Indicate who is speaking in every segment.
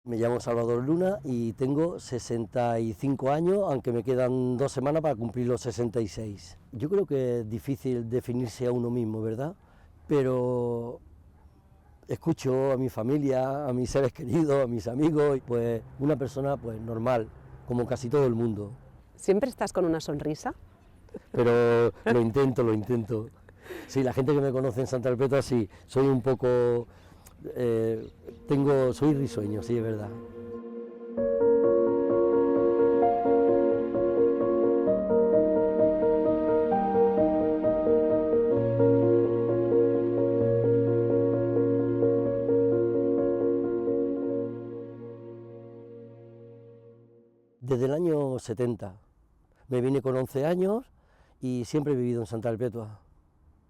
Speaker 1: Me llamo Salvador Luna y tengo 65 años, aunque me quedan 2 semanas para cumplir los 66. Yo creo que es difícil definirse a uno mismo, ¿verdad? Pero escucho a mi familia, a mis seres queridos, a mis amigos, y pues una persona pues normal, como casi todo el mundo.
Speaker 2: ¿Siempre estás con una sonrisa?
Speaker 1: Pero lo intento. Sí, la gente que me conoce en Santa Perpetua, sí, soy un poco... soy risueño, sí, es verdad. Desde el año 70. Me vine con 11 años y siempre he vivido en Santa Perpetua.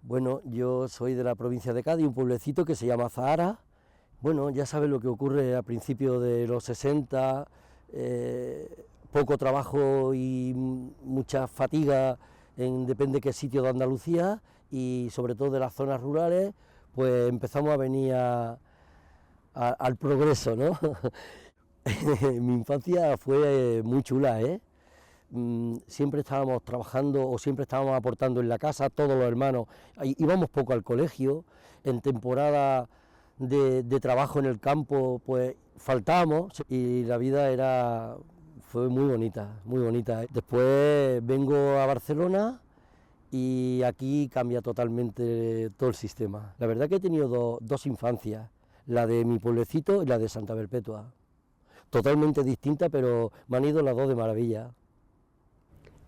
Speaker 1: Bueno, yo soy de la provincia de Cádiz, un pueblecito que se llama Zahara. Bueno, ya sabes lo que ocurre a principios de los 60, poco trabajo y mucha fatiga en depende qué sitio de Andalucía y sobre todo de las zonas rurales, pues empezamos a venir al progreso, ¿no? Mi infancia fue muy chula, ¿eh? Siempre estábamos trabajando o siempre estábamos aportando en la casa, todos los hermanos, íbamos poco al colegio, en temporada de trabajo en el campo pues faltábamos y la vida fue muy bonita, muy bonita. Después vengo a Barcelona y aquí cambia totalmente todo el sistema. La verdad que he tenido dos infancias, la de mi pueblecito y la de Santa Perpetua, totalmente distintas, pero me han ido las dos de maravilla.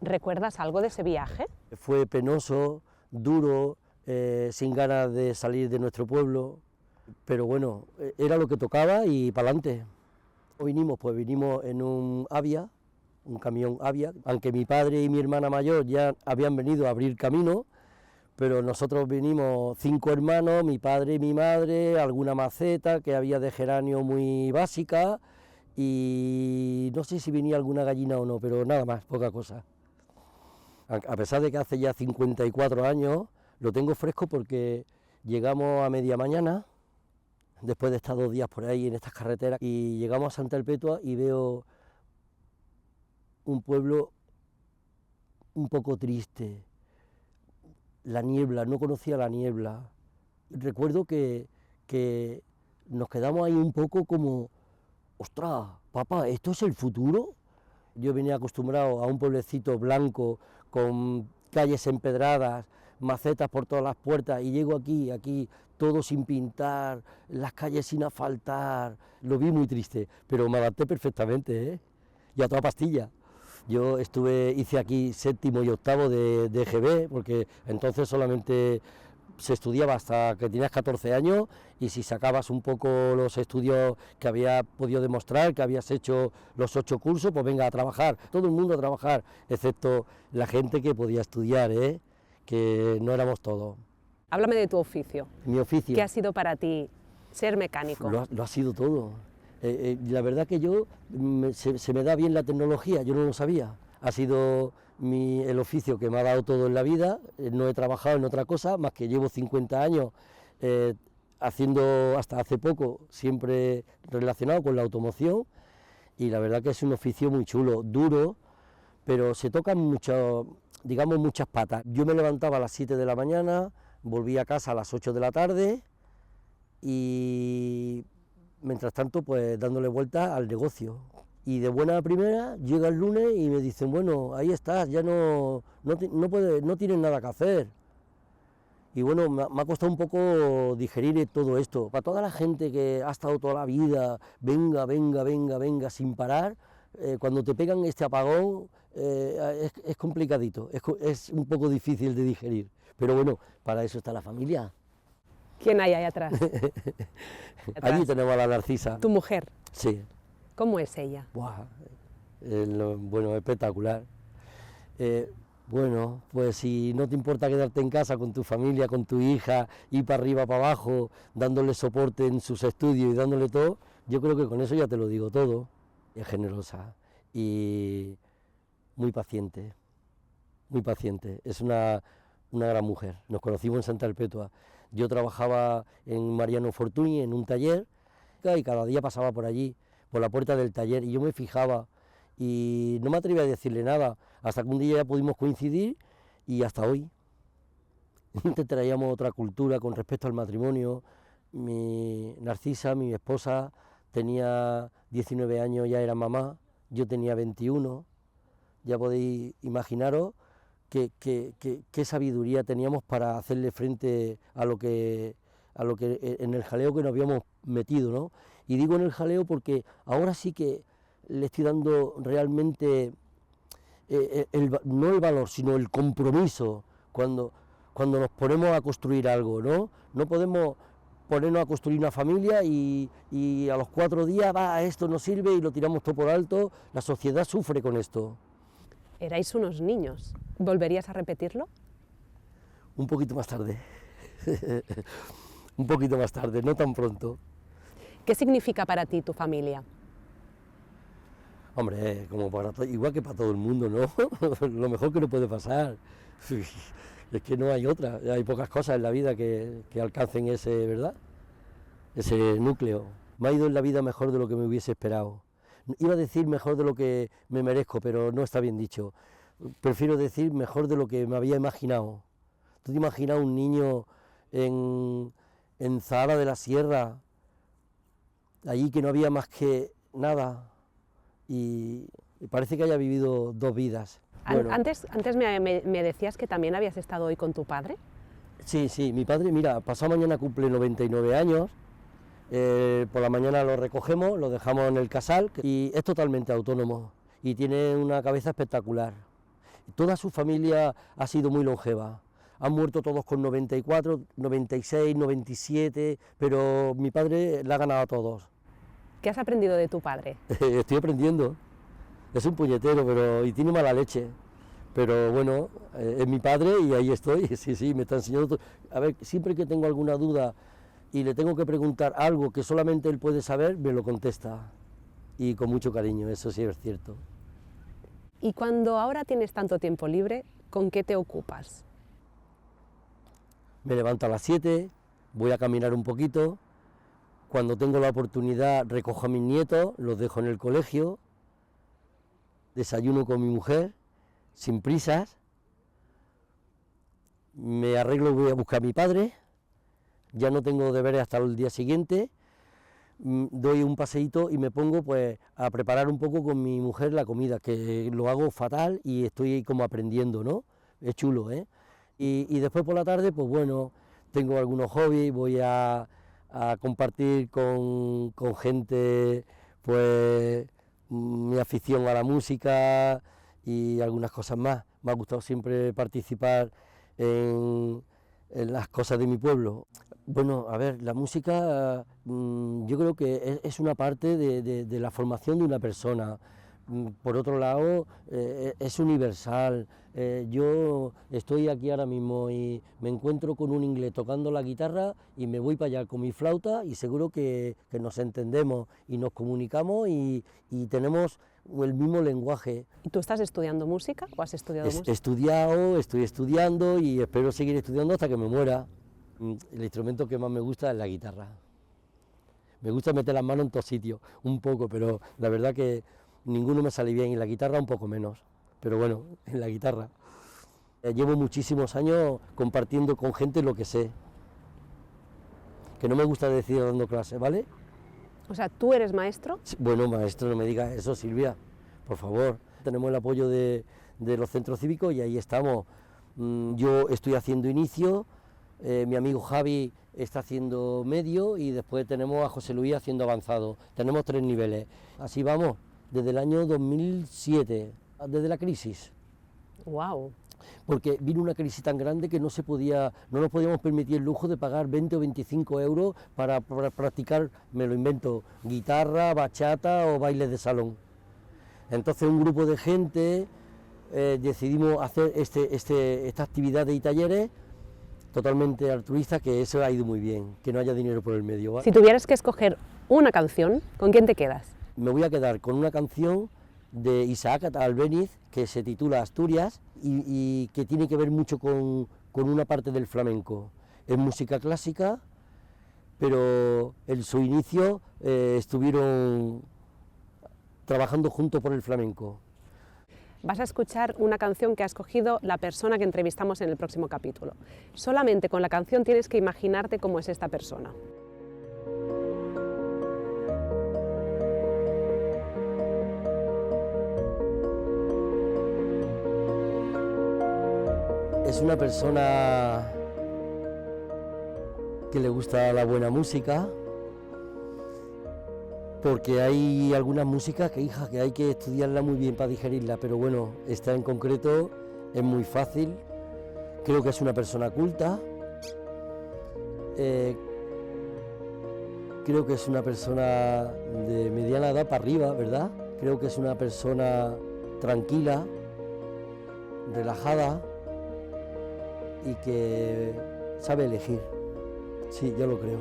Speaker 2: ¿Recuerdas algo de ese viaje?
Speaker 1: Fue penoso, duro, sin ganas de salir de nuestro pueblo, pero bueno, era lo que tocaba y para adelante. Vinimos en un Avia, un camión Avia, aunque mi padre y mi hermana mayor ya habían venido a abrir camino, pero nosotros vinimos 5 hermanos, mi padre y mi madre, alguna maceta que había de geranio muy básica y no sé si venía alguna gallina o no, pero nada más, poca cosa. A pesar de que hace ya 54 años, lo tengo fresco porque llegamos a media mañana, después de estar 2 días por ahí en estas carreteras, y llegamos a Santa Perpetua y veo un pueblo un poco triste, la niebla, no conocía la niebla. Recuerdo que nos quedamos ahí un poco como, ostras, papá, ¿esto es el futuro? Yo venía acostumbrado a un pueblecito blanco, con calles empedradas, macetas por todas las puertas, y llego aquí todo sin pintar, las calles sin asfaltar. Lo vi muy triste, pero me adapté perfectamente, ¿eh? Y a toda pastilla. Yo hice aquí 7º y 8º de EGB, porque entonces solamente se estudiaba hasta que tenías 14 años y si sacabas un poco los estudios que había podido demostrar, que habías hecho los 8 cursos, pues venga a trabajar, todo el mundo a trabajar, excepto la gente que podía estudiar, que no éramos todos.
Speaker 2: Háblame de tu oficio.
Speaker 1: Mi oficio.
Speaker 2: ¿Qué ha sido para ti ser mecánico?
Speaker 1: Lo ha sido todo. La verdad que se me da bien la tecnología, yo no lo sabía. Ha sido el oficio que me ha dado todo en la vida, no he trabajado en otra cosa, más que llevo 50 años haciendo hasta hace poco, siempre relacionado con la automoción, y la verdad que es un oficio muy chulo, duro, pero se tocan muchas patas. Yo me levantaba a las 7 de la mañana, volvía a casa a las 8 de la tarde, y mientras tanto pues dándole vueltas al negocio. Y de buena primera llega el lunes y me dicen, bueno, ahí estás, ya no tienes nada que hacer. Y bueno, me ha costado un poco digerir todo esto. Para toda la gente que ha estado toda la vida, venga, sin parar, cuando te pegan este apagón es complicadito, es un poco difícil de digerir. Pero bueno, para eso está la familia.
Speaker 2: ¿Quién hay ahí atrás?
Speaker 1: Allí tenemos a la Narcisa.
Speaker 2: ¿Tu mujer?
Speaker 1: Sí.
Speaker 2: ¿Cómo es ella?
Speaker 1: Buah, bueno, espectacular. Bueno, pues si no te importa quedarte en casa con tu familia, con tu hija, ir para arriba, para abajo, dándole soporte en sus estudios y dándole todo, yo creo que con eso ya te lo digo todo. Es generosa y muy paciente, es una gran mujer. Nos conocimos en Santa Perpetua. Yo trabajaba en Mariano Fortuny, en un taller, y cada día pasaba por allí. por la puerta del taller, y yo me fijaba y no me atrevía a decirle nada, hasta que un día ya pudimos coincidir y hasta hoy. Te traíamos otra cultura con respecto al matrimonio. Mi Narcisa, mi esposa, tenía 19 años, ya era mamá, yo tenía 21, ya podéis imaginaros qué sabiduría teníamos para hacerle frente a lo que en el jaleo que nos habíamos metido, ¿no? Y digo en el jaleo porque ahora sí que le estoy dando realmente no el valor, sino el compromiso cuando nos ponemos a construir algo, ¿no? No podemos ponernos a construir una familia y a los 4 días, esto no sirve y lo tiramos todo por alto. La sociedad sufre con esto.
Speaker 2: Erais unos niños. ¿Volverías a repetirlo?
Speaker 1: Un poquito más tarde. Un poquito más tarde, no tan pronto.
Speaker 2: ¿Qué significa para ti tu familia?
Speaker 1: Hombre, como igual que para todo el mundo, ¿no? Lo mejor que nos puede pasar. Es que no hay otra, hay pocas cosas en la vida que alcancen ese, ¿verdad? Ese núcleo. Me ha ido en la vida mejor de lo que me hubiese esperado. Iba a decir mejor de lo que me merezco, pero no está bien dicho. Prefiero decir mejor de lo que me había imaginado. ¿Tú te imaginas un niño en Zahara de la Sierra, allí que no había más que nada, y parece que haya vivido 2 vidas?
Speaker 2: Bueno. Antes me decías que también habías estado hoy con tu padre.
Speaker 1: Sí, mi padre, mira, pasado mañana cumple 99 años, por la mañana lo recogemos, lo dejamos en el casal y es totalmente autónomo y tiene una cabeza espectacular. Toda su familia ha sido muy longeva, han muerto todos con 94, 96, 97, pero mi padre la ha ganado a todos.
Speaker 2: ¿Qué has aprendido de tu padre?
Speaker 1: Estoy aprendiendo. Es un puñetero, y tiene mala leche, pero bueno, es mi padre y ahí estoy, sí, me está enseñando. A ver, siempre que tengo alguna duda y le tengo que preguntar algo que solamente él puede saber, me lo contesta, y con mucho cariño, eso sí es cierto.
Speaker 2: Y cuando ahora tienes tanto tiempo libre, ¿con qué te ocupas?
Speaker 1: Me levanto a las 7, voy a caminar un poquito, cuando tengo la oportunidad recojo a mis nietos, los dejo en el colegio, desayuno con mi mujer, sin prisas, me arreglo y voy a buscar a mi padre, ya no tengo deberes hasta el día siguiente, doy un paseíto y me pongo pues a preparar un poco con mi mujer la comida, que lo hago fatal y estoy como aprendiendo, ¿no? Es chulo, ¿eh? Y después por la tarde, pues bueno, tengo algunos hobbies, voy a compartir con gente, pues mi afición a la música y algunas cosas más. Me ha gustado siempre participar en las cosas de mi pueblo. Bueno, a ver, la música yo creo que es una parte de la formación de una persona. Por otro lado, es universal. Yo estoy aquí ahora mismo y me encuentro con un inglés tocando la guitarra y me voy para allá con mi flauta y seguro que nos entendemos y nos comunicamos y tenemos el mismo lenguaje.
Speaker 2: ¿Y tú estás estudiando música o has estudiado música?
Speaker 1: He estudiado, estoy estudiando y espero seguir estudiando hasta que me muera. El instrumento que más me gusta es la guitarra. Me gusta meter las manos en todos sitios, un poco, pero la verdad que ninguno me sale bien y la guitarra un poco menos. Pero bueno, en la guitarra. Llevo muchísimos años compartiendo con gente lo que sé. Que no me gusta decir dando clases, ¿vale?
Speaker 2: O sea, ¿tú eres maestro?
Speaker 1: Bueno, maestro, no me digas eso, Silvia, por favor. Tenemos el apoyo de los centros cívicos y ahí estamos. Yo estoy haciendo inicio, mi amigo Javi está haciendo medio y después tenemos a José Luis haciendo avanzado. Tenemos 3 niveles. Así vamos, desde el año 2007, desde la crisis.
Speaker 2: ¡Wow!
Speaker 1: Porque vino una crisis tan grande que no nos podíamos permitir el lujo de pagar 20 o 25 euros para practicar, me lo invento, guitarra, bachata o bailes de salón. Entonces un grupo de gente decidimos hacer esta actividad y talleres totalmente altruistas, que eso ha ido muy bien, que no haya dinero por el medio, ¿vale?
Speaker 2: Si tuvieras que escoger una canción, ¿con quién te quedas?
Speaker 1: Me voy a quedar con una canción de Isaac Albéniz que se titula Asturias y que tiene que ver mucho con una parte del flamenco. Es música clásica, pero en su inicio estuvieron trabajando juntos por el flamenco.
Speaker 2: Vas a escuchar una canción que ha escogido la persona que entrevistamos en el próximo capítulo. Solamente con la canción tienes que imaginarte cómo es esta persona.
Speaker 1: Es una persona que le gusta la buena música, porque hay algunas músicas que, hija, que hay que estudiarla muy bien para digerirla, pero bueno, esta en concreto es muy fácil. Creo que es una persona culta, creo que es una persona de mediana edad para arriba, ¿verdad? Creo que es una persona tranquila, relajada y que sabe elegir. Sí, yo lo creo.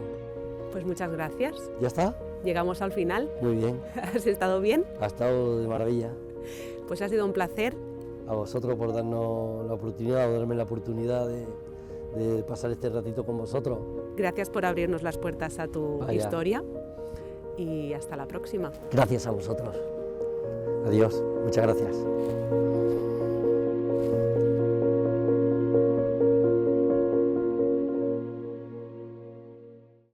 Speaker 2: Pues muchas gracias.
Speaker 1: ¿Ya está?
Speaker 2: Llegamos al final.
Speaker 1: Muy bien.
Speaker 2: ¿Has estado bien?
Speaker 1: Ha estado de maravilla.
Speaker 2: Pues ha sido un placer.
Speaker 1: A vosotros por darnos la oportunidad, o darme la oportunidad de pasar este ratito con vosotros.
Speaker 2: Gracias por abrirnos las puertas a tu
Speaker 1: Vaya.
Speaker 2: historia y hasta la próxima.
Speaker 1: Gracias a vosotros. Adiós. Muchas gracias.